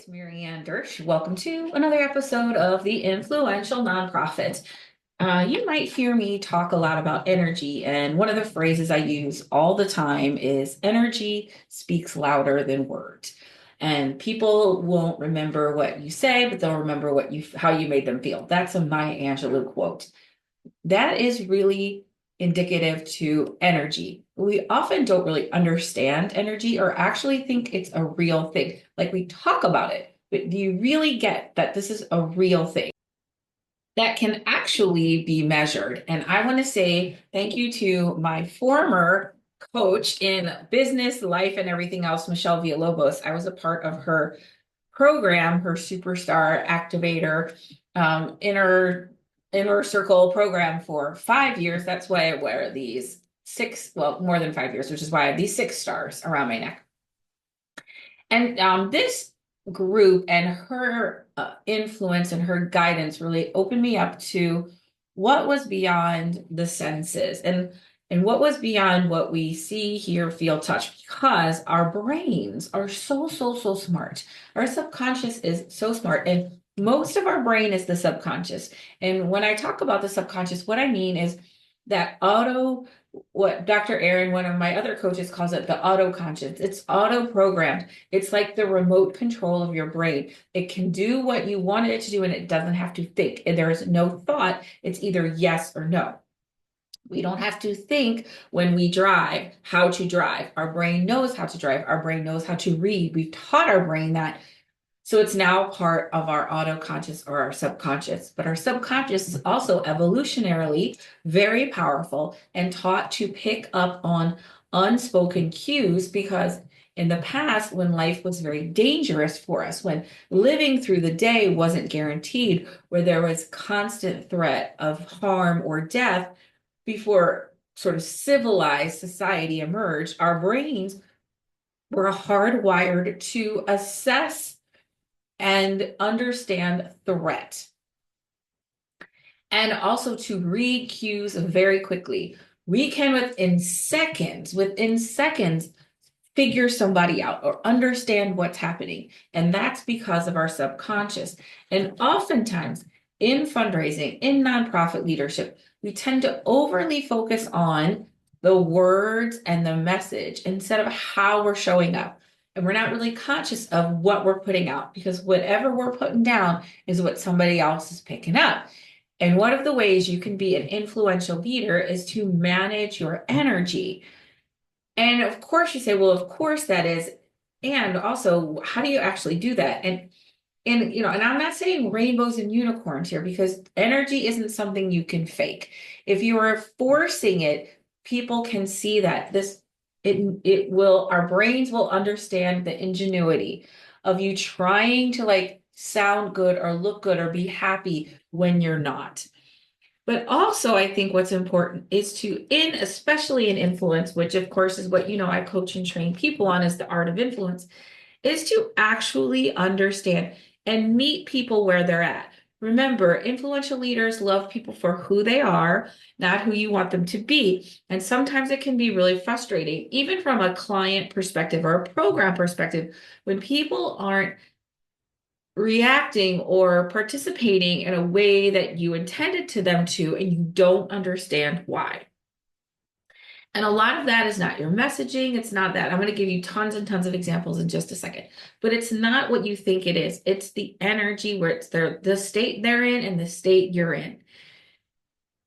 it's Maryanne Dersch. Welcome to another episode of the Influential Nonprofit. You might hear me talk a lot about energy, and one of the phrases I use all the time is energy speaks louder than words. And people won't remember what you say, but they'll remember how you made them feel. That's a Maya Angelou quote. That is really indicative to energy. We often don't really understand energy or actually think it's a real thing. Like we talk about it, but do you really get that this is a real thing that can actually be measured? And I want to say thank you to my former coach in business, life, and everything else, Michelle Villalobos. I was a part of her program, her superstar activator, inner circle program for 5 years. That's why I wear these more than 5 years, which is why I have these 6 stars around my neck. And this group and her influence and her guidance really opened me up to what was beyond the senses and what was beyond what we see, hear, feel, touch, because our brains are so smart. Our subconscious is so smart, and most of our brain is the subconscious. And when I talk about the subconscious, what I mean is that what Dr. Aaron, one of my other coaches, calls it the auto conscious. It's auto programmed. It's like the remote control of your brain. It can do what you want it to do and it doesn't have to think. And there is no thought. It's either yes or no. We don't have to think when we drive how to drive. Our brain knows how to drive. Our brain knows how to read. We've taught our brain that. So it's now part of our autoconscious or our subconscious. But our subconscious is also evolutionarily very powerful and taught to pick up on unspoken cues, because in the past, when life was very dangerous for us, when living through the day wasn't guaranteed, where there was constant threat of harm or death, before sort of civilized society emerged, our brains were hardwired to assess and understand threat, and also to read cues very quickly. We can within seconds, figure somebody out or understand what's happening. And that's because of our subconscious. And oftentimes in fundraising, in nonprofit leadership, we tend to overly focus on the words and the message instead of how we're showing up. And we're not really conscious of what we're putting out, because whatever we're putting down is what somebody else is picking up. And one of the ways you can be an influential leader is to manage your energy. And of course, you say, well, of course that is. And also, how do you actually do that? And I'm not saying rainbows and unicorns here, because energy isn't something you can fake. If you are forcing it, people can see that our brains will understand the ingenuity of you trying to like sound good or look good or be happy when you're not. But also, I think what's important is especially in influence, which of course is what, I coach and train people on, is the art of influence, is to actually understand and meet people where they're at. Remember, influential leaders love people for who they are, not who you want them to be. And sometimes it can be really frustrating, even from a client perspective or a program perspective, when people aren't reacting or participating in a way that you intended to them to, and you don't understand why. And a lot of that is not your messaging. It's not that. I'm going to give you tons and tons of examples in just a second, but it's not what you think it is. It's the energy, where it's the state they're in and the state you're in.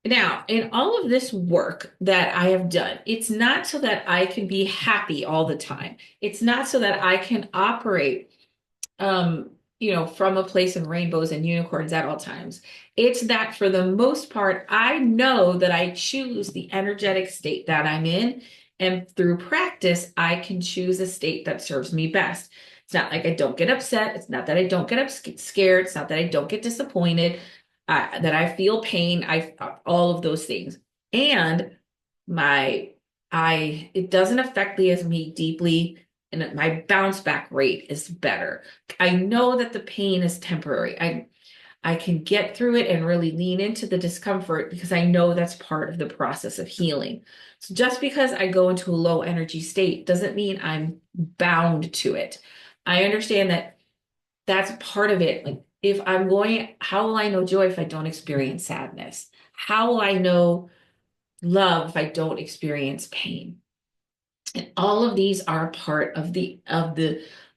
Now, in all of this work that I have done, it's not so that I can be happy all the time. It's not so that I can operate from a place of rainbows and unicorns at all times. It's that for the most part, I know that I choose the energetic state that I'm in. And through practice, I can choose a state that serves me best. It's not like I don't get upset. It's not that I don't get scared. It's not that I don't get disappointed, that I feel pain. All of those things. And it doesn't affect me deeply, and my bounce back rate is better. I know that the pain is temporary. I can get through it and really lean into the discomfort, because I know that's part of the process of healing. So just because I go into a low energy state doesn't mean I'm bound to it. I understand that that's part of it. Like if I'm going, how will I know joy if I don't experience sadness? How will I know love if I don't experience pain? And all of these are part of the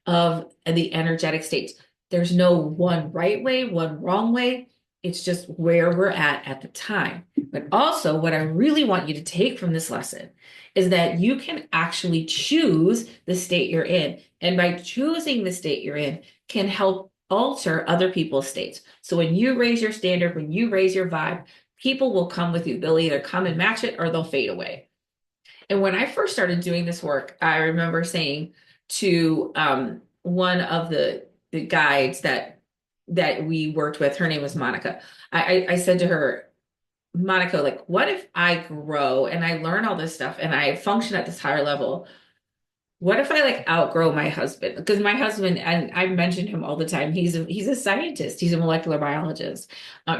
energetic states. There's no one right way, one wrong way. It's just where we're at the time. But also, what I really want you to take from this lesson is that you can actually choose the state you're in. And by choosing the state you're in can help alter other people's states. So when you raise your standard, when you raise your vibe, people will come with you. They'll either come and match it or they'll fade away. And when I first started doing this work, I remember saying to one of the guides that we worked with, her name was Monica. I said to her, Monica, like, what if I grow and I learn all this stuff and I function at this higher level? What if I like outgrow my husband? Because my husband, and I mention him all the time, he's a scientist, he's a molecular biologist.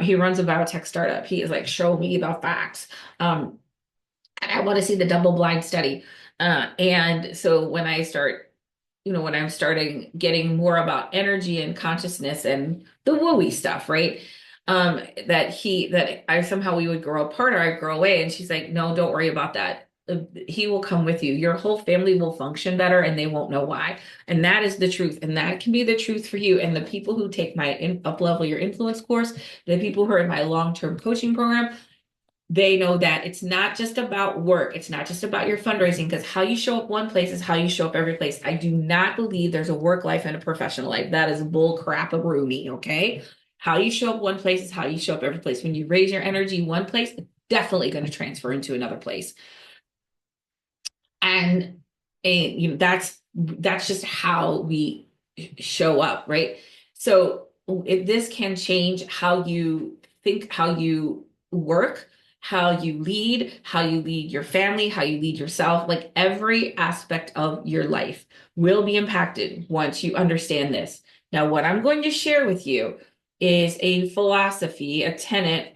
He runs a biotech startup. He is like, show me the facts. I want to see the double blind study. And so when I'm starting getting more about energy and consciousness and the wooey stuff, right? That I somehow we would grow apart or I grow away. And she's like, no, don't worry about that. He will come with you. Your whole family will function better and they won't know why. And that is the truth. And that can be the truth for you. And the people who take my up level your influence course, the people who are in my long-term coaching program, they know that it's not just about work. It's not just about your fundraising, because how you show up one place is how you show up every place. I do not believe there's a work life and a professional life. That is bull crap a Rooney, okay? How you show up one place is how you show up every place. When you raise your energy one place, it's definitely going to transfer into another place. And that's just how we show up, right? So if this can change how you think, how you work, how you lead your family, how you lead yourself, like every aspect of your life will be impacted once you understand this. Now, what I'm going to share with you is a philosophy, a tenet.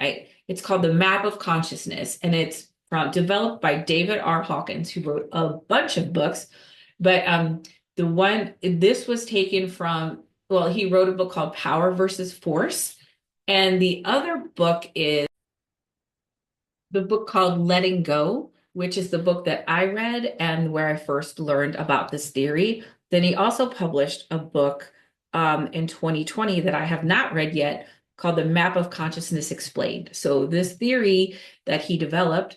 It's called the map of consciousness, and it's developed by David R. Hawkins, who wrote a bunch of books. But this was taken from, well, he wrote a book called Power versus Force. And the other book is the book called Letting Go, which is the book that I read and where I first learned about this theory. Then he also published a book in 2020 that I have not read yet called The Map of Consciousness Explained. So this theory that he developed,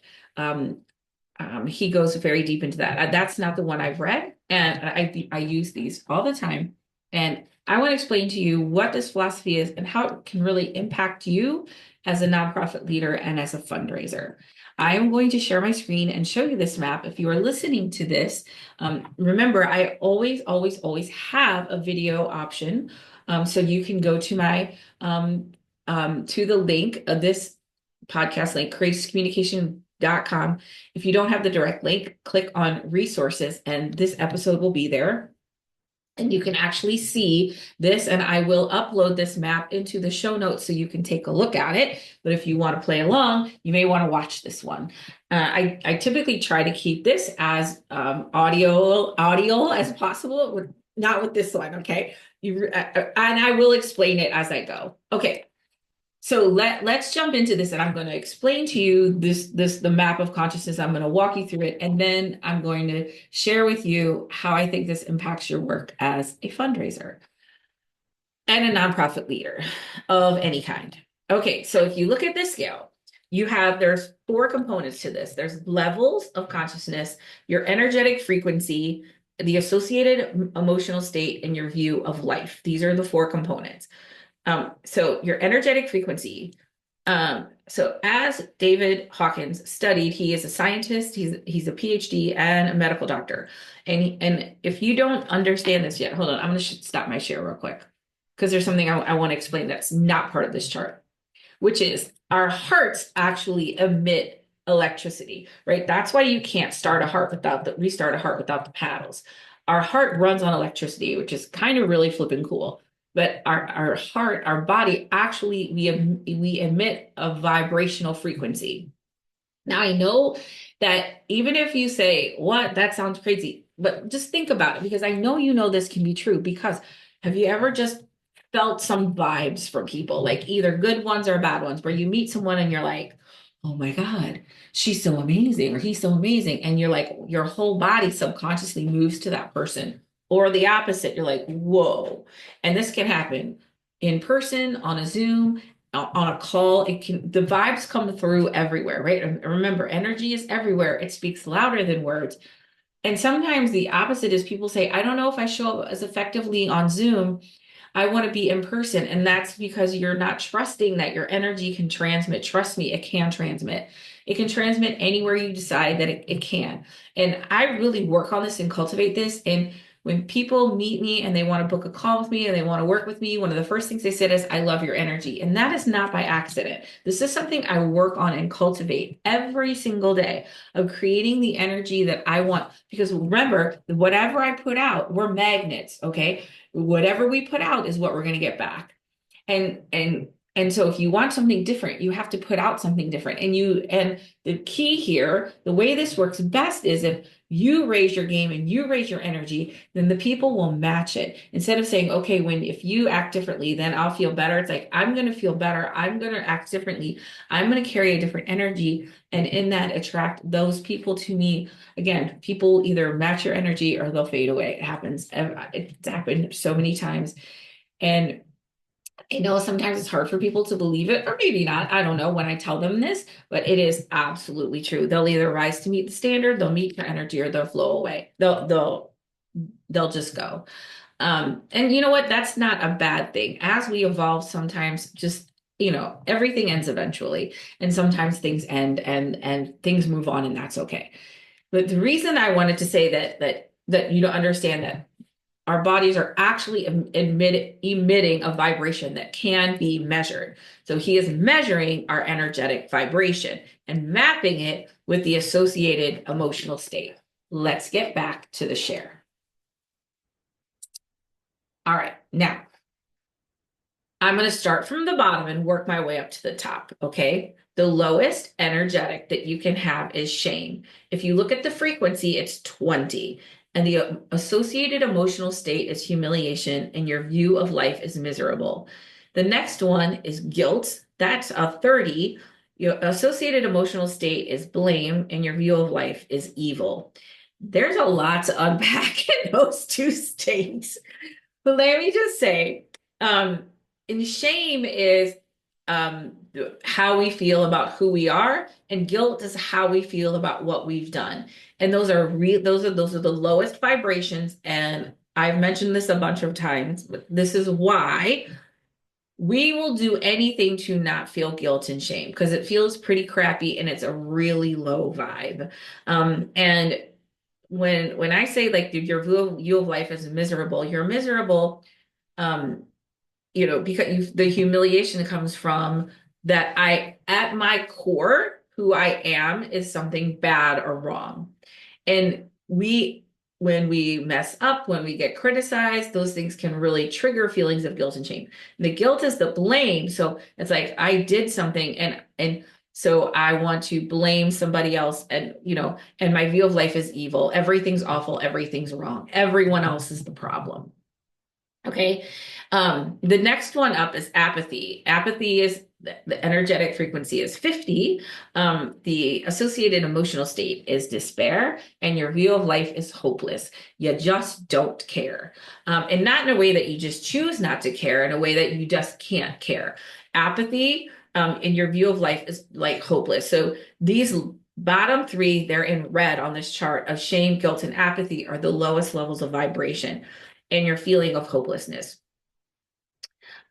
he goes very deep into that. That's not the one I've read, and I use these all the time. And I want to explain to you what this philosophy is and how it can really impact you as a nonprofit leader and as a fundraiser. I am going to share my screen and show you this map. If you are listening to this, remember, I always, always, always have a video option. So you can go to my to the link of this podcast link, courageouscommunication.com. If you don't have the direct link, click on resources and this episode will be there. And you can actually see this, and I will upload this map into the show notes so you can take a look at it. But if you want to play along, you may want to watch this one. I typically try to keep this as audio as possible, not with this one, okay? And I will explain it as I go. Okay. So let's jump into this, and I'm going to explain to you the map of consciousness. I'm going to walk you through it, and then I'm going to share with you how I think this impacts your work as a fundraiser and a nonprofit leader of any kind. Okay, so if you look at this scale, there's 4 components to this. There's levels of consciousness, your energetic frequency, the associated emotional state, and your view of life. These are the 4 components. So your energetic frequency. So as David Hawkins studied, he is a scientist, he's a PhD and a medical doctor. And if you don't understand this yet, hold on, I'm going to stop my share real quick because there's something I want to explain that's not part of this chart, which is our hearts actually emit electricity, right? That's why you can't restart a heart without the paddles. Our heart runs on electricity, which is kind of really flipping cool. But our heart, our body, actually, we emit a vibrational frequency. Now, I know that even if you say, what, that sounds crazy, but just think about it, because I know you know this can be true. Because have you ever just felt some vibes from people, like either good ones or bad ones, where you meet someone and you're like, oh my God, she's so amazing or he's so amazing. And you're like, your whole body subconsciously moves to that person. Or the opposite, you're like, whoa. And this can happen in person, on a Zoom, on a call. It can, the vibes come through everywhere, right? And remember, energy is everywhere. It speaks louder than words. And sometimes the opposite is people say, I don't know if I show up as effectively on Zoom. I want to be in person. And that's because you're not trusting that your energy can transmit. Trust me, it can transmit. It can transmit anywhere you decide that it can. And I really work on this and cultivate this. And when people meet me and they want to book a call with me and they want to work with me, one of the first things they said is, I love your energy. And that is not by accident. This is something I work on and cultivate every single day of creating the energy that I want. Because remember, whatever I put out, we're magnets, okay? Whatever we put out is what we're going to get back. And so if you want something different, you have to put out something different. And the key here, the way this works best is if you raise your game and you raise your energy, then the people will match it. Instead of saying, okay, if you act differently, then I'll feel better. It's like, I'm going to feel better. I'm going to act differently. I'm going to carry a different energy. And in that, attract those people to me. Again, people either match your energy or they'll fade away. It happens. It's happened so many times. And I know sometimes it's hard for people to believe it, or maybe not. I don't know when I tell them this, but it is absolutely true. They'll either rise to meet the standard, they'll meet your energy, or they'll flow away. They'll just go. And you know what? That's not a bad thing. As we evolve, sometimes just everything ends eventually, and sometimes things end and things move on, and that's okay. But the reason I wanted to say that you don't understand that our bodies are actually emitting a vibration that can be measured. So he is measuring our energetic vibration and mapping it with the associated emotional state. Let's get back to the share. All right, now I'm going to start from the bottom and work my way up to the top, okay? The lowest energetic that you can have is shame. If you look at the frequency, it's 20. And the associated emotional state is humiliation, and your view of life is miserable. The next one is guilt. That's a 30. Your associated emotional state is blame, and your view of life is evil. There's a lot to unpack in those two states. But let me just say, and shame is how we feel about who we are, and guilt is how we feel about what we've done. And those are the lowest vibrations. And I've mentioned this a bunch of times, but this is why we will do anything to not feel guilt and shame, because it feels pretty crappy and it's a really low vibe. And when I say like your view of life is miserable, you're miserable. Because the humiliation comes from that at my core, who I am is something bad or wrong. And when we mess up, when we get criticized, those things can really trigger feelings of guilt and shame. The guilt is the blame. So it's like I did something and so I want to blame somebody else, and and my view of life is evil. Everything's awful, everything's wrong. Everyone else is the problem. Okay. The next one up is apathy. Apathy is the energetic frequency is 50. The associated emotional state is despair, and your view of life is hopeless. You just don't care. And not in a way that you just choose not to care, in a way that you just can't care. Apathy, in your view of life is like hopeless. So these bottom three, they're in red on this chart of shame, guilt, and apathy are the lowest levels of vibration and your feeling of hopelessness.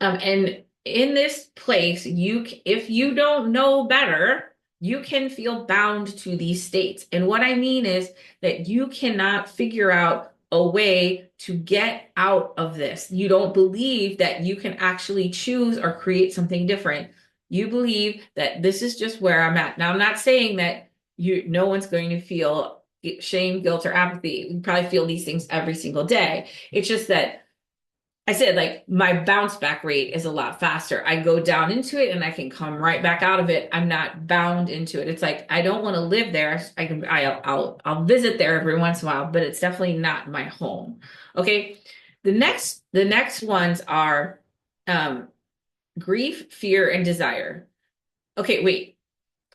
And in this place, if you don't know better, you can feel bound to these states. And what I mean is that you cannot figure out a way to get out of this. You don't believe that you can actually choose or create something different. You believe that this is just where I'm at. Now, I'm not saying that no one's going to feel shame, guilt, or apathy. We probably feel these things every single day. It's just that I said, like, my bounce back rate is a lot faster. I go down into it and I can come right back out of it. I'm not bound into it. It's like, I don't want to live there. I'll visit there every once in a while, but it's definitely not my home. Okay. The next ones are Um, grief, fear, and desire. Okay, wait,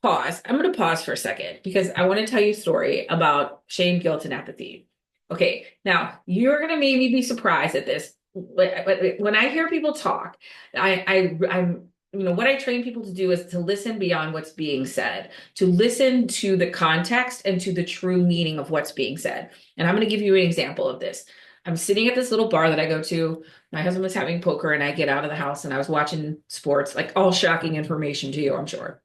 pause. I'm going to pause for a second because I want to tell you a story about shame, guilt, and apathy. Okay, now you're going to maybe be surprised at this. When I hear people talk, I'm what I train people to do is to listen beyond what's being said, to listen to the context and to the true meaning of what's being said. And I'm going to give you an example of this. I'm sitting at this little bar that I go to. My husband was having poker, and I get out of the house and I was watching sports, like all shocking information to you, I'm sure.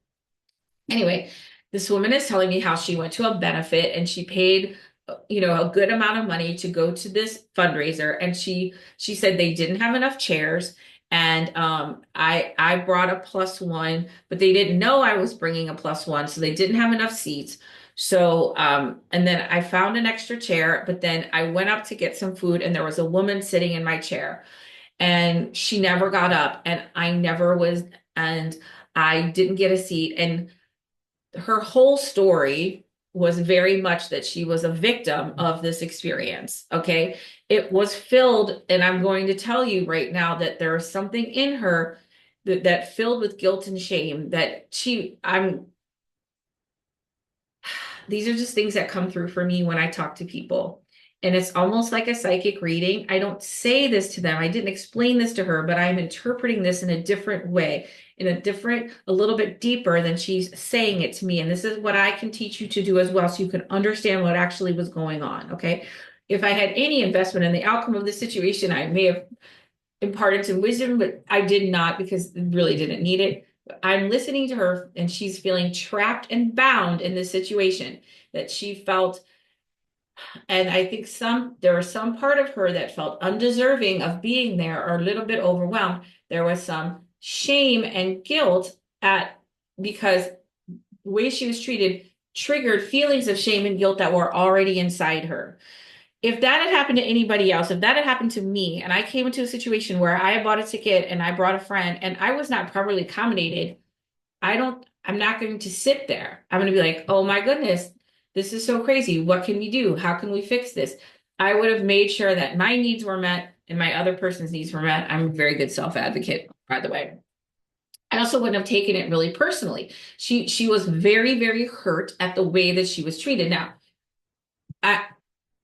Anyway, this woman is telling me how she went to a benefit and she paid, a good amount of money to go to this fundraiser. And she said they didn't have enough chairs. And I brought a plus one, but they didn't know I was bringing a plus one, so they didn't have enough seats. So and then I found an extra chair, but then I went up to get some food, and there was a woman sitting in my chair, and she never got up, and I never was, and I didn't get a seat. And her whole story was very much that she was a victim of this experience. Okay. It was filled, and I'm going to tell you right now that there is something in her that filled with guilt and shame that these are just things that come through for me when I talk to people. And it's almost like a psychic reading. I don't say this to them. I didn't explain this to her, but I'm interpreting this in a different way, a little bit deeper than she's saying it to me. And this is what I can teach you to do as well, so you can understand what actually was going on. Okay. If I had any investment in the outcome of the situation, I may have imparted some wisdom, but I did not because I really didn't need it. I'm listening to her, and she's feeling trapped and bound in this situation that she felt. And I think there was some part of her that felt undeserving of being there or a little bit overwhelmed. There was some shame and guilt because the way she was treated triggered feelings of shame and guilt that were already inside her. If that had happened to anybody else, if that had happened to me, and I came into a situation where I bought a ticket and I brought a friend and I was not properly accommodated, I'm not going to sit there. I'm going to be like, oh my goodness, this is so crazy. What can we do? How can we fix this? I would have made sure that my needs were met and my other person's needs were met. I'm a very good self-advocate, by the way. I also wouldn't have taken it really personally. She was very, very hurt at the way that she was treated. Now, I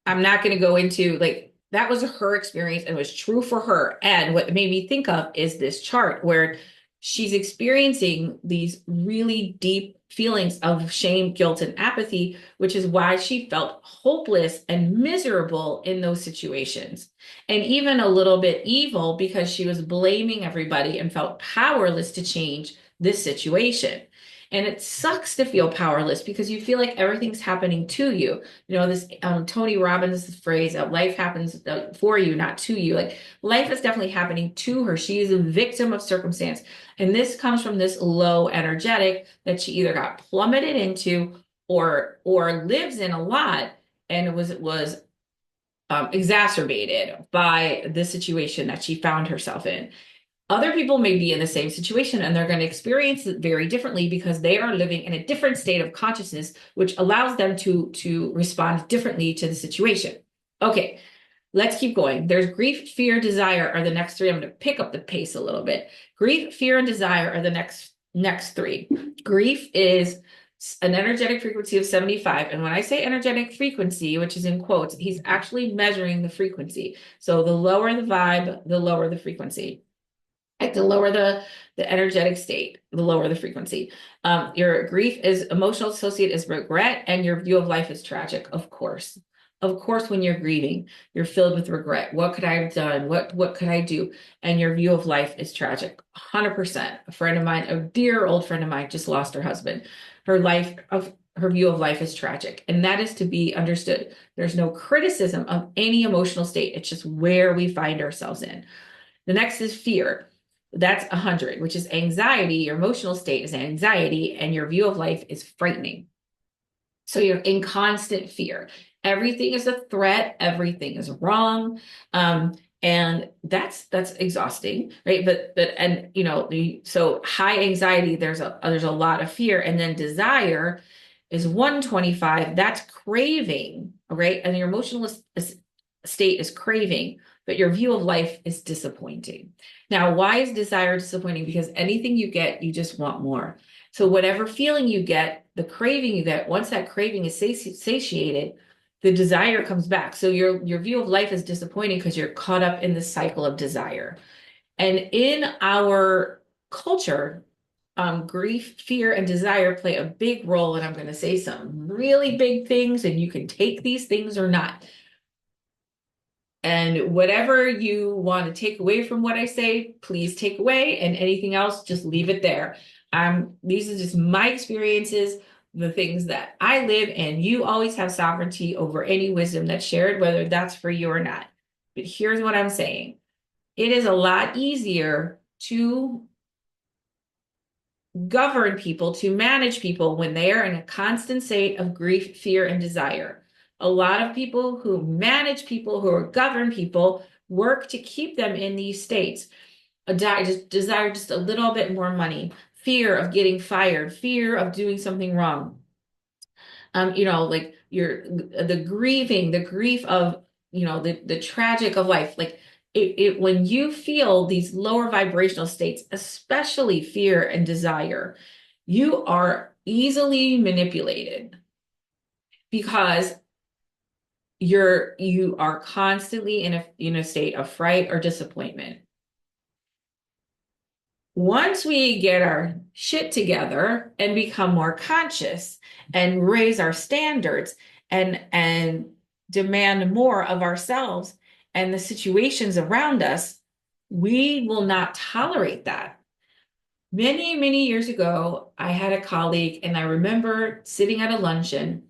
I'm not going to go into like that was her experience and was true for her. And what made me think of is this chart where she's experiencing these really deep feelings of shame, guilt, and apathy, which is why she felt hopeless and miserable in those situations. And even a little bit evil because she was blaming everybody and felt powerless to change this situation. And it sucks to feel powerless because you feel like everything's happening to you. This Tony Robbins phrase of life happens for you, not to you. Like life is definitely happening to her. She is a victim of circumstance. And this comes from this low energetic that she either got plummeted into or lives in a lot, and it was exacerbated by the situation that she found herself in. Other people may be in the same situation, and they're going to experience it very differently because they are living in a different state of consciousness, which allows them to respond differently to the situation. Okay, let's keep going. There's grief, fear, desire are the next three. I'm going to pick up the pace a little bit. Grief, fear, and desire are the next three. Grief is an energetic frequency of 75. And when I say energetic frequency, which is in quotes, he's actually measuring the frequency. So the lower the vibe, the lower the frequency. Like the lower the energetic state, the lower the frequency. Your grief is emotional associate is regret, and your view of life is tragic. Of course, when you're grieving, you're filled with regret. What could I have done? What could I do? And your view of life is tragic. 100%. A friend of mine, a dear old friend of mine, just lost her husband. Her view of life is tragic, and that is to be understood. There's no criticism of any emotional state. It's just where we find ourselves in. The next is fear. That's 100, which is anxiety. Your emotional state is anxiety, and your view of life is frightening. So you're in constant fear. Everything is a threat. Everything is wrong. And that's exhausting, right? So high anxiety, there's a lot of fear. And then desire is 125. That's craving, right? And your emotional state is craving. but your view of life is disappointing. Now, why is desire disappointing? Because anything you get, you just want more. So whatever feeling you get, the craving you get, once that craving is satiated, the desire comes back. So your view of life is disappointing because you're caught up in the cycle of desire. And in our culture, grief, fear, and desire play a big role. And I'm going to say some really big things, and you can take these things or not. And whatever you want to take away from what I say, please take away, and anything else, just leave it there. These are just my experiences, the things that I live, and you always have sovereignty over any wisdom that's shared, whether that's for you or not. But here's what I'm saying. It is a lot easier to govern people, to manage people when they are in a constant state of grief, fear, and desire. A lot of people who manage people, who govern people, work to keep them in these states. Desire just a little bit more money, fear of getting fired, fear of doing something wrong. Like the grieving, the grief of, the tragic of life. Like when you feel these lower vibrational states, especially fear and desire, you are easily manipulated because you are constantly in a state of fright or disappointment. Once we get our shit together and become more conscious and raise our standards and demand more of ourselves and the situations around us, we will not tolerate that. Many, many years ago, I had a colleague, and I remember sitting at a luncheon,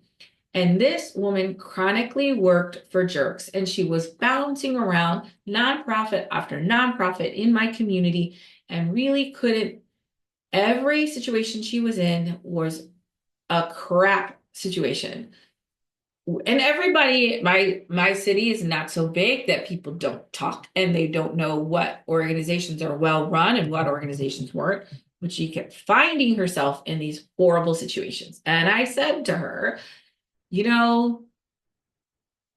and this woman chronically worked for jerks, and she was bouncing around nonprofit after nonprofit in my community and really couldn't. Every situation she was in was a crap situation. And everybody, my city is not so big that people don't talk and they don't know what organizations are well run and what organizations weren't. But she kept finding herself in these horrible situations. And I said to her, and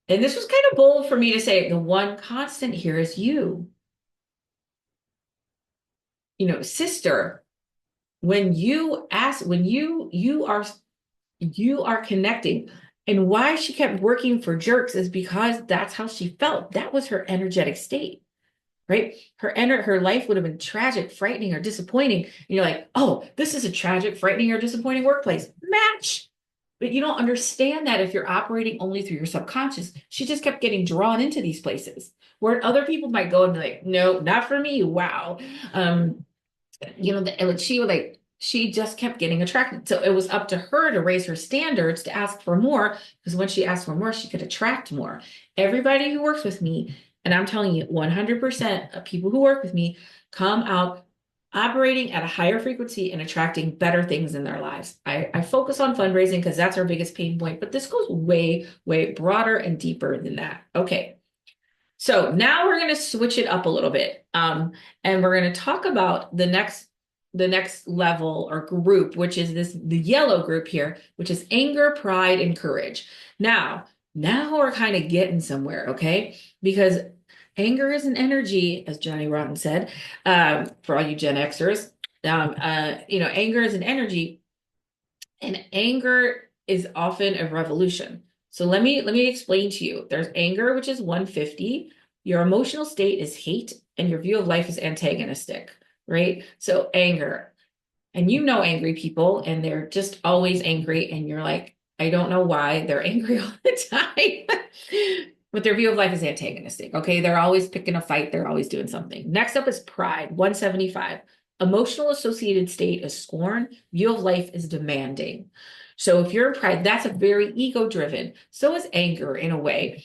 this was kind of bold for me to say, the one constant here is you. Sister, when you are connecting. And why she kept working for jerks is because that's how she felt. That was her energetic state, right? Her life would have been tragic, frightening, or disappointing. And you're like, oh, this is a tragic, frightening, or disappointing workplace. Match. But you don't understand that if you're operating only through your subconscious. She just kept getting drawn into these places where other people might go and be like, no, not for me. Wow. And she just kept getting attracted. So it was up to her to raise her standards, to ask for more, because when she asked for more, she could attract more. Everybody who works with me, and I'm telling you, 100% of people who work with me come out operating at a higher frequency and attracting better things in their lives. I focus on fundraising because that's our biggest pain point, but this goes way, way broader and deeper than that. Okay. So now we're going to switch it up a little bit. And we're going to talk about the next level or group, which is the yellow group here, which is anger, pride, and courage. Now we're kind of getting somewhere, okay? Because anger is an energy, as Johnny Rotten said, for all you Gen Xers. Anger is an energy, and anger is often a revolution. So let me explain to you. There's anger, which is 150. Your emotional state is hate, and your view of life is antagonistic, right? So anger. And angry people, and they're just always angry, and you're like, I don't know why they're angry all the time. But their view of life is antagonistic. Okay. They're always picking a fight. They're always doing something. Next up is pride, 175. Emotional associated state is scorn. View of life is demanding. So if you're in pride, that's a very ego driven. So is anger in a way,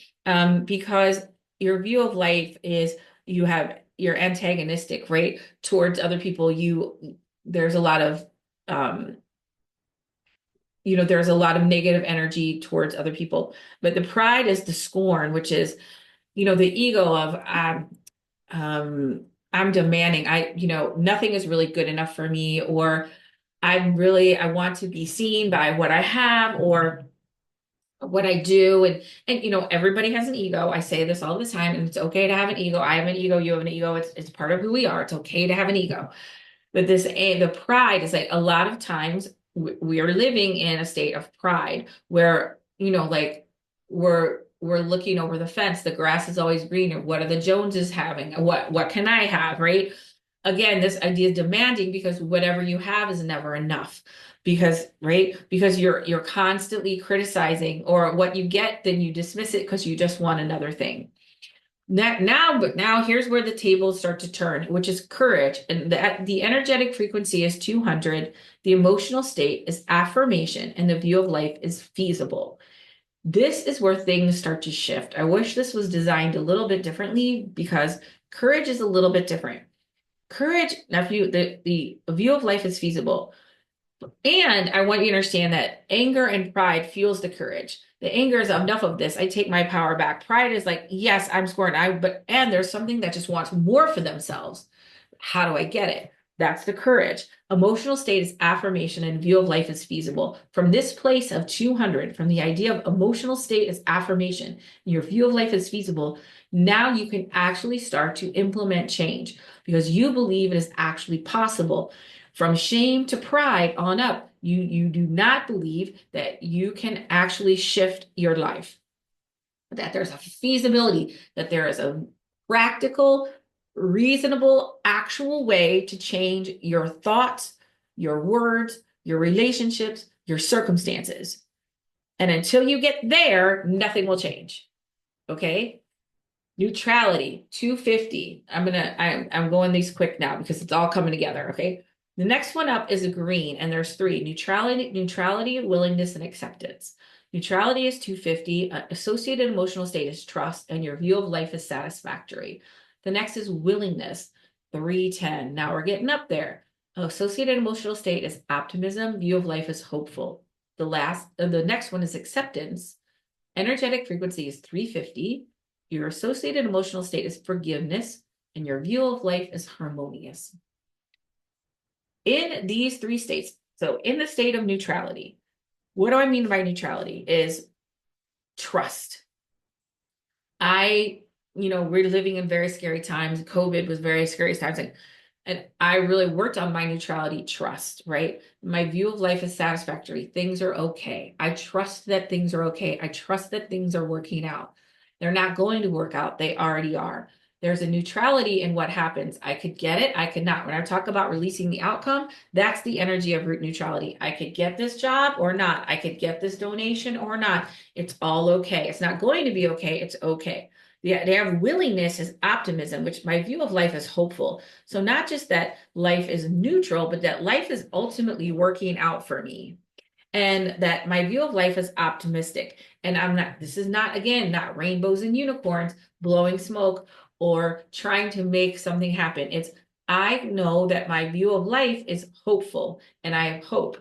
because your view of life is you're antagonistic, right? Towards other people. There's a lot of, there's a lot of negative energy towards other people. But the pride is the scorn, which is, the ego of, I'm demanding. Nothing is really good enough for me, or I want to be seen by what I have, or what I do. And everybody has an ego. I say this all the time, and it's okay to have an ego. I have an ego, you have an ego. It's part of who we are. It's okay to have an ego. But the pride is like a lot of times we are living in a state of pride where, like we're looking over the fence. The grass is always greener. What are the Joneses having? What can I have, right? Again, this idea is demanding because whatever you have is never enough. Because, right? Because you're constantly criticizing, or what you get, then you dismiss it because you just want another thing. But now here's where the tables start to turn, which is courage. And the energetic frequency is 200. The emotional state is affirmation, and the view of life is feasible. This is where things start to shift. I wish this was designed a little bit differently because courage is a little bit different. Courage, now if you the view of life is feasible. And I want you to understand that anger and pride fuels the courage. The anger is enough of this. I take my power back. Pride is like, yes, I'm scoring. And there's something that just wants more for themselves. How do I get it? That's the courage. Emotional state is affirmation, and view of life is feasible. From this place of 200, from the idea of emotional state is affirmation, your view of life is feasible. Now you can actually start to implement change because you believe it is actually possible. From shame to pride on up, you do not believe that you can actually shift your life, that there's a feasibility, that there is a practical, reasonable, actual way to change your thoughts, your words, your relationships, your circumstances. And until you get there, nothing will change. Okay? Neutrality, 250. I'm going these quick now because it's all coming together. Okay. The next one up is a green, and there's three: neutrality, willingness, and acceptance. Neutrality is 250. Associated emotional state is trust, and your view of life is satisfactory. The next is willingness, 310. Now we're getting up there. Associated emotional state is optimism. View of life is hopeful. The next one is acceptance. Energetic frequency is 350. Your associated emotional state is forgiveness, and your view of life is harmonious. In these three states, so in the state of neutrality, what do I mean by neutrality? Is trust. We're living in very scary times. COVID was very scary times. And I really worked on my neutrality trust, right? My view of life is satisfactory. Things are okay. I trust that things are okay. I trust that things are working out. They're not going to work out. They already are. There's a neutrality in what happens. I could get it. I could not. When I talk about releasing the outcome, that's the energy of root neutrality. I could get this job or not. I could get this donation or not. It's all okay. It's not going to be okay. It's okay. They have willingness is optimism, which my view of life is hopeful. So not just that life is neutral, but that life is ultimately working out for me. And that my view of life is optimistic. And this is not, again, not rainbows and unicorns, blowing smoke or trying to make something happen. I know that my view of life is hopeful and I have hope.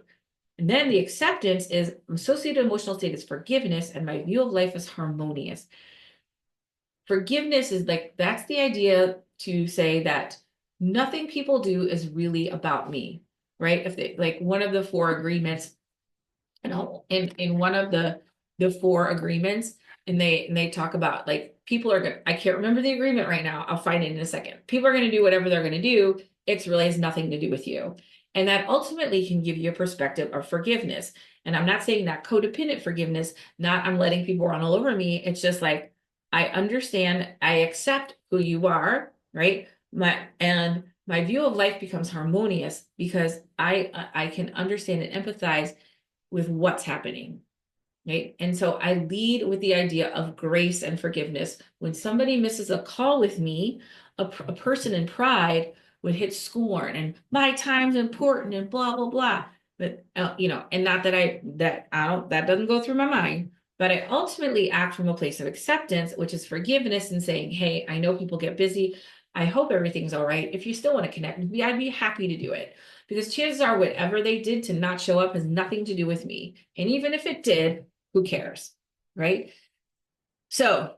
And then the acceptance is associated emotional state is forgiveness, and my view of life is harmonious. Forgiveness is like, that's the idea to say that nothing people do is really about me, right? If they, like one of the four agreements, in one of the four agreements, and they talk about like people are gonna, I can't remember the agreement right now. I'll find it in a second. People are going to do whatever they're going to do. It really has nothing to do with you. And that ultimately can give you a perspective of forgiveness. And I'm not saying that codependent forgiveness, not I'm letting people run all over me. It's just like, I understand, I accept who you are, right? My view of life becomes harmonious because I can understand and empathize with what's happening, right? And so I lead with the idea of grace and forgiveness. When somebody misses a call with me, a person in pride would hit scorn and my time's important and blah blah blah. But and not that doesn't go through my mind. But I ultimately act from a place of acceptance, which is forgiveness and saying, hey, I know people get busy. I hope everything's all right. If you still want to connect with me, I'd be happy to do it. Because chances are whatever they did to not show up has nothing to do with me. And even if it did, who cares, right? So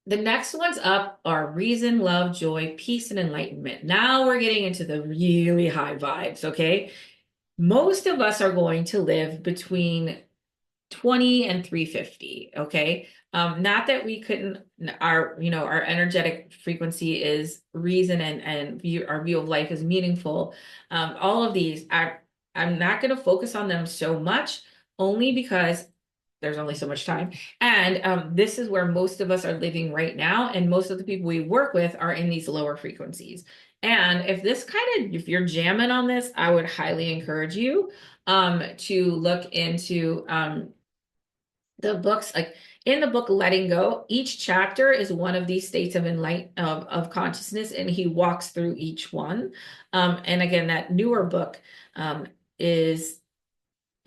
the next ones up are reason, love, joy, peace, and enlightenment. Now we're getting into the really high vibes, okay? Most of us are going to live between 20 and 350. Okay. Not that we couldn't, our energetic frequency is reason and our view of life is meaningful. All of these, I'm not going to focus on them so much, only because there's only so much time. And this is where most of us are living right now. And most of the people we work with are in these lower frequencies. And if you're jamming on this, I would highly encourage you to look into the books. Like in the book Letting Go, each chapter is one of these states of of consciousness, and he walks through each one. And again, that newer book is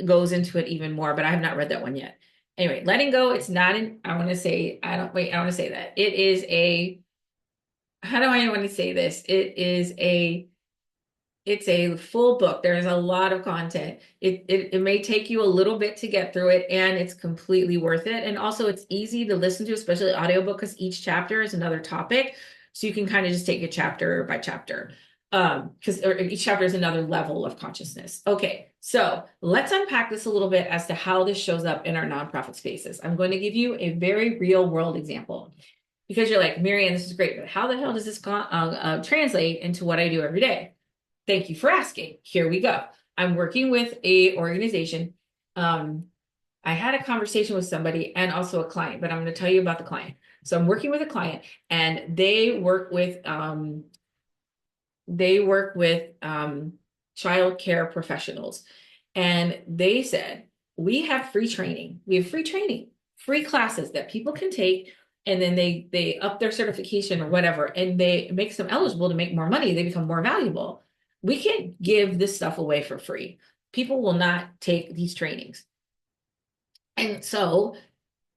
goes into it even more, but I have not read that one yet. Anyway, Letting Go, it's not an, I want to say, I don't, wait, I want to say that. It is how do I want to say this? It's a full book. There's a lot of content. It may take you a little bit to get through it, and it's completely worth it. And also it's easy to listen to, especially audiobook, because each chapter is another topic. So you can kind of just take it chapter by chapter. Because each chapter is another level of consciousness. Okay, so let's unpack this a little bit as to how this shows up in our nonprofit spaces. I'm going to give you a very real world example, because you're like, Maryanne, this is great, but how the hell does this translate into what I do every day? Thank you for asking. Here we go. I'm working with a organization. I had a conversation with somebody and also a client, but I'm going to tell you about the client. So I'm working with a client, and they work with child care professionals. And they said, we have free training. We have free training, free classes that people can take. And then they up their certification or whatever, and it makes them eligible to make more money. They become more valuable. We can't give this stuff away for free. People will not take these trainings. And so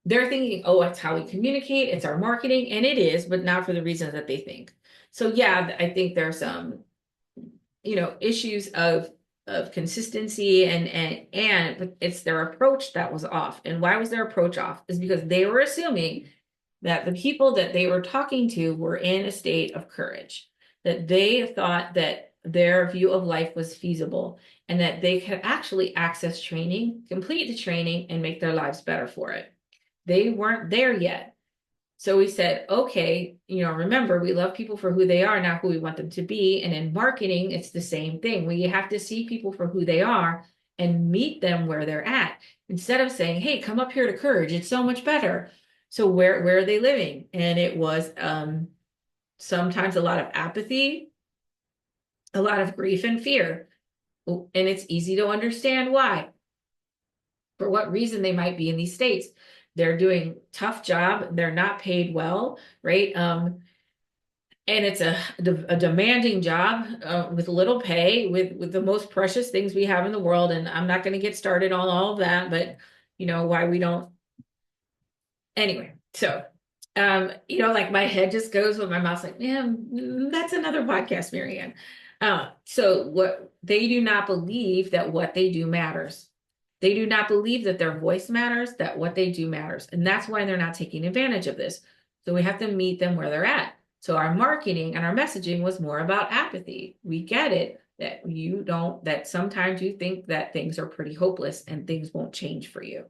they're thinking, oh, it's how we communicate, it's our marketing, and it is, but not for the reasons that they think. So yeah, I think there's some, issues of consistency and but it's their approach that was off. And why was their approach off? Is because they were assuming that the people that they were talking to were in a state of courage, that they thought that their view of life was feasible and that they could actually access training, complete the training, and make their lives better for it. They weren't there yet. So we said, okay, remember, we love people for who they are, not who we want them to be. And in marketing, it's the same thing. We have to see people for who they are and meet them where they're at, instead of saying, hey, come up here to Courage, it's so much better. So where are they living? And it was sometimes a lot of apathy, a lot of grief and fear. And it's easy to understand why, for what reason they might be in these states. They're doing tough job. They're not paid well, right? And it's a demanding job with little pay, with the most precious things we have in the world. And I'm not going to get started on all of that, but why we don't. Anyway, so like my head just goes with my mouth's like, yeah, that's another podcast, Maryanne. So what they do not believe that what they do matters. They do not believe that their voice matters, that what they do matters. And that's why they're not taking advantage of this. So we have to meet them where they're at. So our marketing and our messaging was more about apathy. We get it that sometimes you think that things are pretty hopeless and things won't change for you,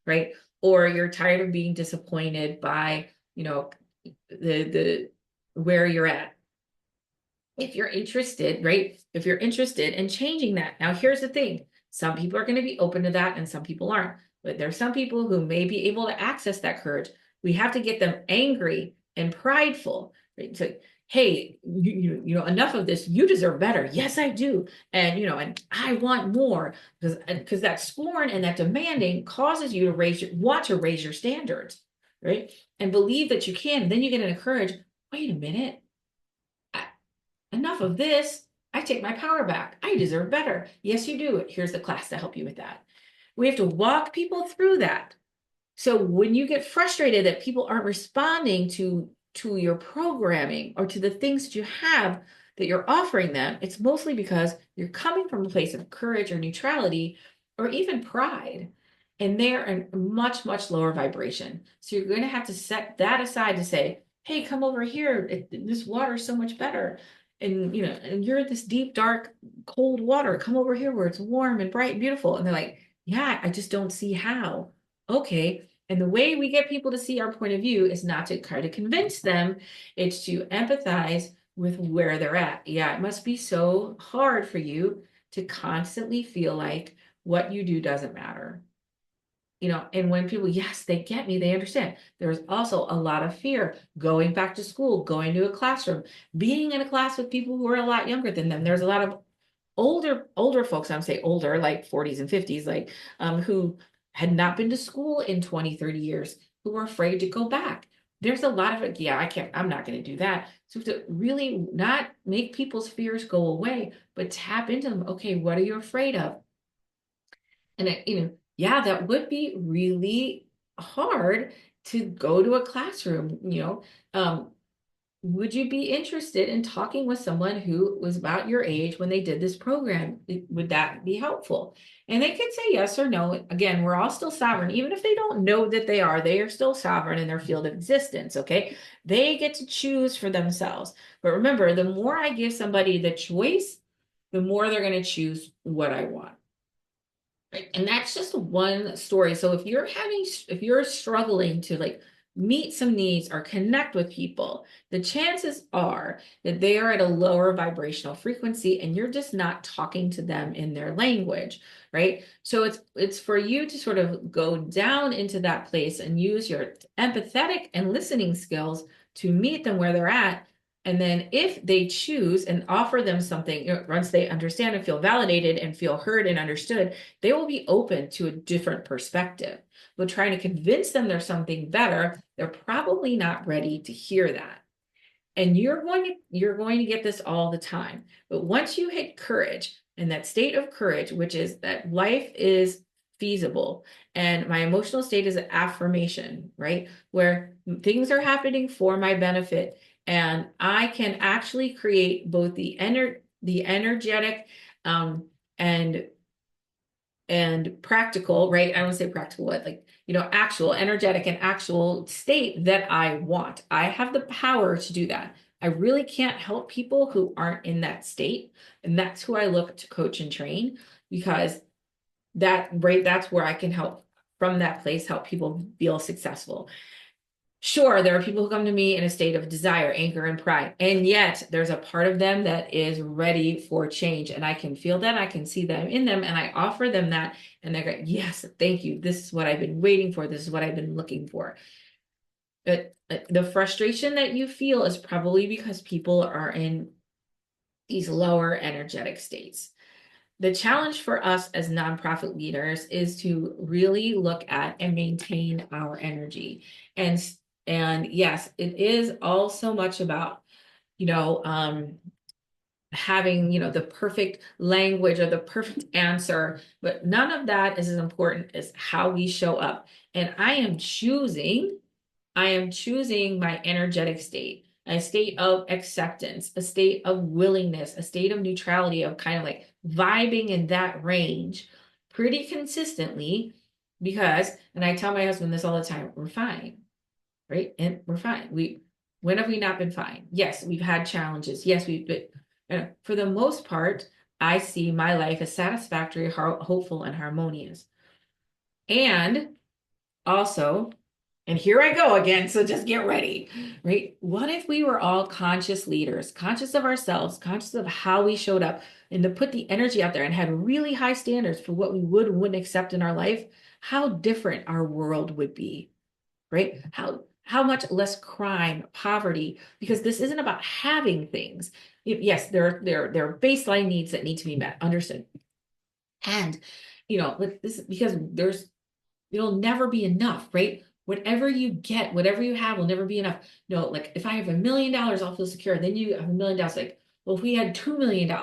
right? Or you're tired of being disappointed by, the where you're at. If you're interested, right? If you're interested in changing that. Now, here's the thing. Some people are going to be open to that and some people aren't. But there's some people who may be able to access that courage. We have to get them angry and prideful. Right? So, hey, enough of this. You deserve better. Yes, I do. And, and I want more, because that scorn and that demanding causes you to want to raise your standards, right? And believe that you can. And then you get to encourage, wait a minute. Enough of this. I take my power back. I deserve better. Yes, you do. Here's the class to help you with that. We have to walk people through that. So when you get frustrated that people aren't responding to your programming or to the things that you have that you're offering them, it's mostly because you're coming from a place of courage or neutrality or even pride. And they're in much, much lower vibration. So you're going to have to set that aside to say, hey, come over here. This water is so much better. And and you're in this deep, dark, cold water. Come over here where it's warm and bright and beautiful. And they're like, yeah, I just don't see how. okay. And the way we get people to see our point of view is not to try to convince them, it's to empathize with where they're at. Yeah, it must be so hard for you to constantly feel like what you do doesn't matter. And when people, yes, they get me, they understand. There's also a lot of fear going back to school, going to a classroom, being in a class with people who are a lot younger than them. There's a lot of older folks, I'm say older, like 40s and 50s, like who had not been to school in 20, 30 years, who were afraid to go back. There's a lot of it. Yeah, I'm not going to do that. So to really not make people's fears go away, but tap into them. Okay, what are you afraid of? And yeah, that would be really hard to go to a classroom. Would you be interested in talking with someone who was about your age when they did this program? Would that be helpful? And they could say yes or no. Again, we're all still sovereign. Even if they don't know that they are still sovereign in their field of existence. Okay. They get to choose for themselves. But remember, the more I give somebody the choice, the more they're going to choose what I want. Right. And that's just one story. So if you're struggling to like meet some needs or connect with people, the chances are that they are at a lower vibrational frequency and you're just not talking to them in their language, right? So it's for you to sort of go down into that place and use your empathetic and listening skills to meet them where they're at. And then if they choose and offer them something, once they understand and feel validated and feel heard and understood, they will be open to a different perspective. But trying to convince them there's something better, they're probably not ready to hear that. And you're going to get this all the time. But once you hit courage and that state of courage, which is that life is feasible and my emotional state is an affirmation, right? Where things are happening for my benefit and I can actually create both the energetic and practical, right? I don't say practical, what like, actual energetic and actual state that I want. I have the power to do that. I really can't help people who aren't in that state. And that's who I look to coach and train because that's where I can help from that place, help people feel successful. Sure, there are people who come to me in a state of desire, anger, and pride. And yet there's a part of them that is ready for change. And I can feel that. I can see them in them. And I offer them that. And they go, yes, thank you. This is what I've been waiting for. This is what I've been looking for. But the frustration that you feel is probably because people are in these lower energetic states. The challenge for us as nonprofit leaders is to really look at and maintain our energy. And and yes, it is all so much about, you know, um, having, the perfect language or the perfect answer, but none of that is as important as how we show up. And I am choosing my energetic state, a state of acceptance, a state of willingness, a state of neutrality, of kind of like vibing in that range pretty consistently. Because, and I tell my husband this all the time, we're fine, right? And we're fine. When have we not been fine? Yes, we've had challenges. Yes, we've been, for the most part, I see my life as satisfactory, hopeful, and harmonious. And also, and here I go again, so just get ready, right? What if we were all conscious leaders, conscious of ourselves, conscious of how we showed up, and to put the energy out there and had really high standards for what we would and wouldn't accept in our life? How different our world would be, right? How much less crime, poverty, because this isn't about having things. Yes, there are baseline needs that need to be met, understood. And this because it'll never be enough, right? Whatever you get, whatever you have will never be enough. No, like if I have $1 million, I'll feel secure. Then you have $1 million. Like, well, if we had $2 million,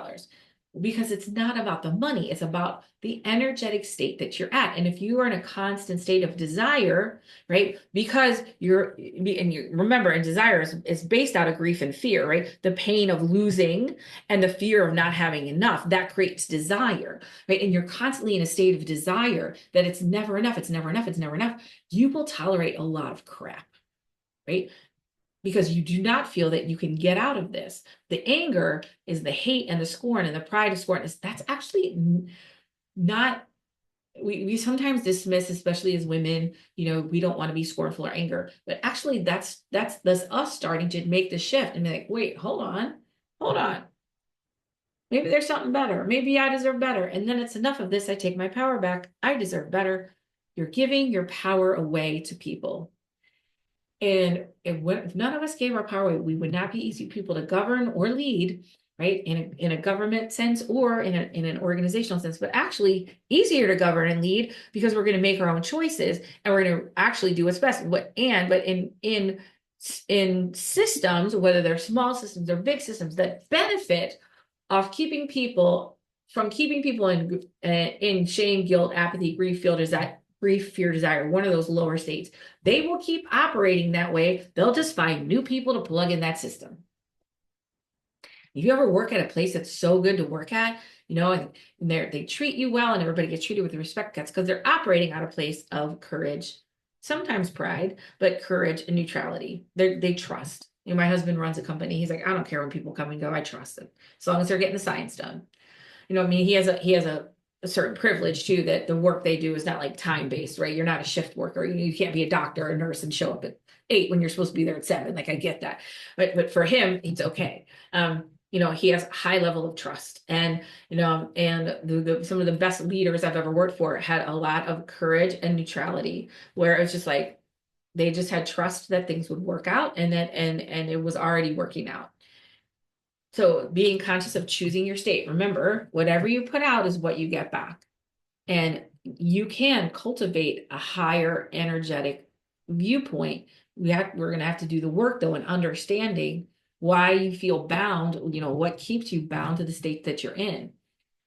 because it's not about the money, it's about the energetic state that you're at. And if you are in a constant state of desire, right? Because and you remember, and desire is based out of grief and fear, right? The pain of losing and the fear of not having enough, that creates desire, right? And you're constantly in a state of desire that it's never enough, it's never enough, it's never enough. You will tolerate a lot of crap, right? Because you do not feel that you can get out of this. The anger is the hate and the scorn and the pride of scorn. That's actually not we sometimes dismiss, especially as women, we don't want to be scornful or anger, but actually that's us starting to make the shift and be like, wait, hold on. Maybe there's something better. Maybe I deserve better. And then it's enough of this. I take my power back. I deserve better. You're giving your power away to people. And if none of us gave our power away, we would not be easy people to govern or lead, right? In a government sense or in an organizational sense, but actually easier to govern and lead because we're going to make our own choices and we're going to actually do what's best. But in systems, whether they're small systems or big systems that benefit of keeping people in shame, guilt, apathy, grief, fear, desire, one of those lower states. They will keep operating that way. They'll just find new people to plug in that system. If you ever work at a place that's so good to work at, and they treat you well and everybody gets treated with respect, that's because they're operating out of a place of courage, sometimes pride, but courage and neutrality. They trust. My husband runs a company. He's like, I don't care when people come and go. I trust them as long as they're getting the science done. I mean, he has a certain privilege too, that the work they do is not like time based, right? You're not a shift worker. You can't be a doctor or a nurse and show up at 8 when you're supposed to be there at 7. Like I get that, but for him, it's okay. He has a high level of trust, and some of the best leaders I've ever worked for had a lot of courage and neutrality, where it's just like they just had trust that things would work out, and it was already working out. So being conscious of choosing your state. Remember, whatever you put out is what you get back. And you can cultivate a higher energetic viewpoint. We're going to have to do the work though in understanding why you feel bound, what keeps you bound to the state that you're in.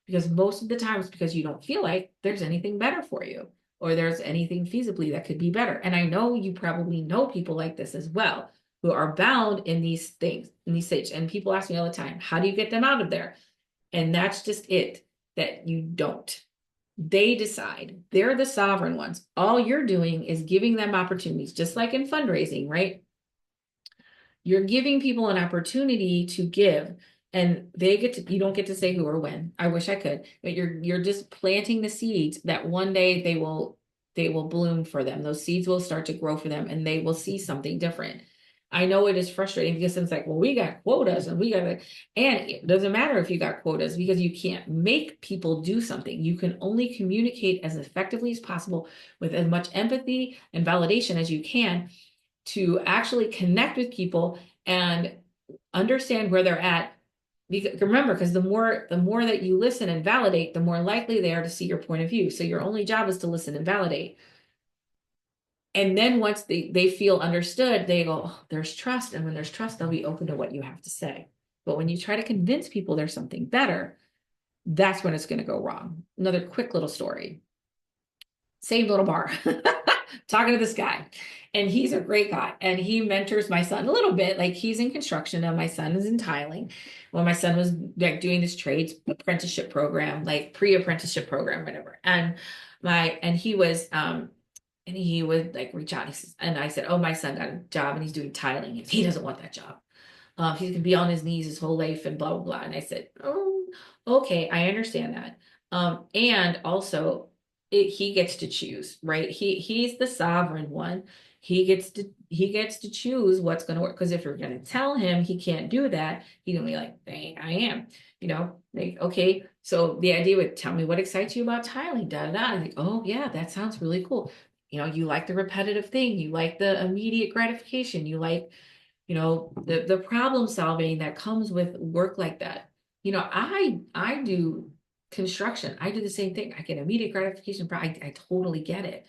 Because most of the time it's because you don't feel like there's anything better for you or there's anything feasibly that could be better. And I know you probably know people like this as well, who are bound in these things, in these states. And people ask me all the time, how do you get them out of there? And that's just it, that you don't. They decide. They're the sovereign ones. All you're doing is giving them opportunities, just like in fundraising, right? You're giving people an opportunity to give, and you don't get to say who or when. I wish I could, but you're just planting the seeds that one day they will bloom for them. Those seeds will start to grow for them and they will see something different. I know it is frustrating because it's like, well, we got quotas and it doesn't matter if you got quotas because you can't make people do something. You can only communicate as effectively as possible with as much empathy and validation as you can to actually connect with people and understand where they're at. Remember, because the more that you listen and validate, the more likely they are to see your point of view. So your only job is to listen and validate. And then once they feel understood, they go, oh, there's trust. And when there's trust, they'll be open to what you have to say. But when you try to convince people there's something better, that's when it's going to go wrong. Another quick little story. Same little bar. Talking to this guy, and he's a great guy, and he mentors my son a little bit. Like he's in construction and my son is in tiling. Well, my son was like doing this trades apprenticeship program, like pre-apprenticeship program, whatever. And he would like reach out. And I said, oh, my son got a job and he's doing tiling. He doesn't want that job. He's gonna be on his knees his whole life and blah blah blah. And I said, oh, okay, I understand that. And also he gets to choose, right? He's the sovereign one. He gets to choose what's going to work. Because if you're going to tell him he can't do that, he's going to be like, dang, I am, like, okay. So the idea would tell me what excites you about tiling, da da da. I think, oh yeah, that sounds really cool. You like the repetitive thing, you like the immediate gratification, you like, the problem solving that comes with work like that. I do construction. I do the same thing. I get immediate gratification. I totally get it.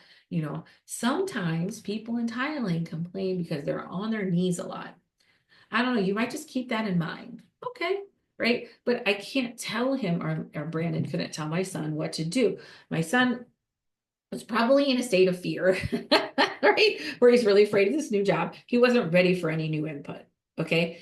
Sometimes people in tiling complain because they're on their knees a lot. I don't know. You might just keep that in mind. Okay. Right. But I can't tell him, or Brandon couldn't tell my son what to do. My son was probably in a state of fear, right? Where he's really afraid of this new job. He wasn't ready for any new input. Okay.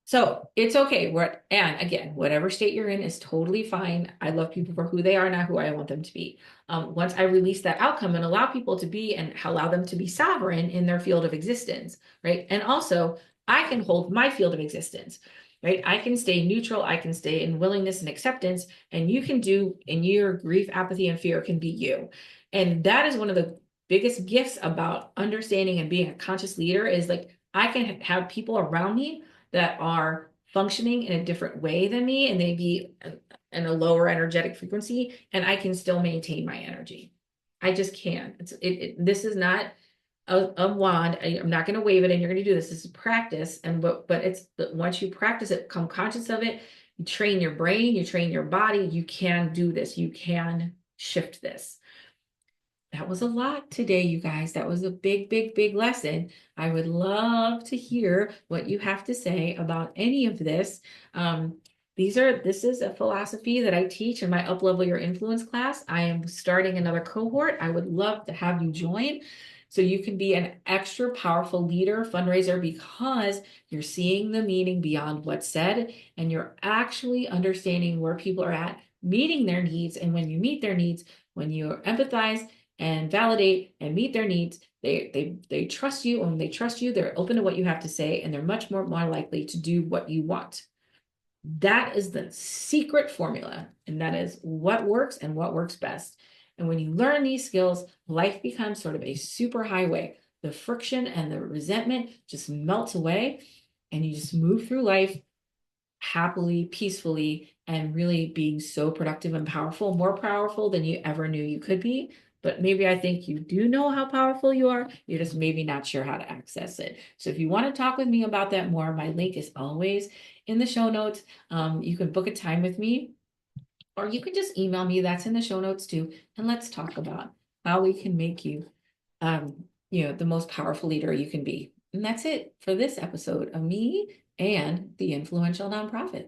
So it's okay. And again, whatever state you're in is totally fine. I love people for who they are, not who I want them to be. Once I release that outcome and allow people to be and allow them to be sovereign in their field of existence, right? And also, I can hold my field of existence. right? I can stay neutral, I can stay in willingness and acceptance, and you can do in your grief, apathy, and fear can be you. And that is one of the biggest gifts about understanding and being a conscious leader is like I can have people around me that are functioning in a different way than me, and they be in a lower energetic frequency, and I can still maintain my energy. I just can. This is not a wand. I'm not going to wave it and you're going to do this. This is practice. And but it's once you practice it, become conscious of it, you train your brain, you train your body, you can do this. You can shift this. That was a lot today, you guys. That was a big, big, big lesson. I would love to hear what you have to say about any of this. This is a philosophy that I teach in my Uplevel Your Influence class. I am starting another cohort. I would love to have you join so you can be an extra powerful leader, fundraiser, because you're seeing the meaning beyond what's said and you're actually understanding where people are at, meeting their needs. And when you meet their needs, when you empathize and validate and meet their needs, they trust you. And when they trust you, they're open to what you have to say, and they're much more likely to do what you want. That is the secret formula, and that is what works and what works best. And when you learn these skills, life becomes sort of a super highway. The friction and the resentment just melts away, and you just move through life happily, peacefully, and really being so productive and powerful, more powerful than you ever knew you could be. But maybe I think you do know how powerful you are. You're just maybe not sure how to access it. So if you want to talk with me about that more, my link is always in the show notes. You can book a time with me, or you can just email me. That's in the show notes too. And let's talk about how we can make you, the most powerful leader you can be. And that's it for this episode of me and the Influential Nonprofit.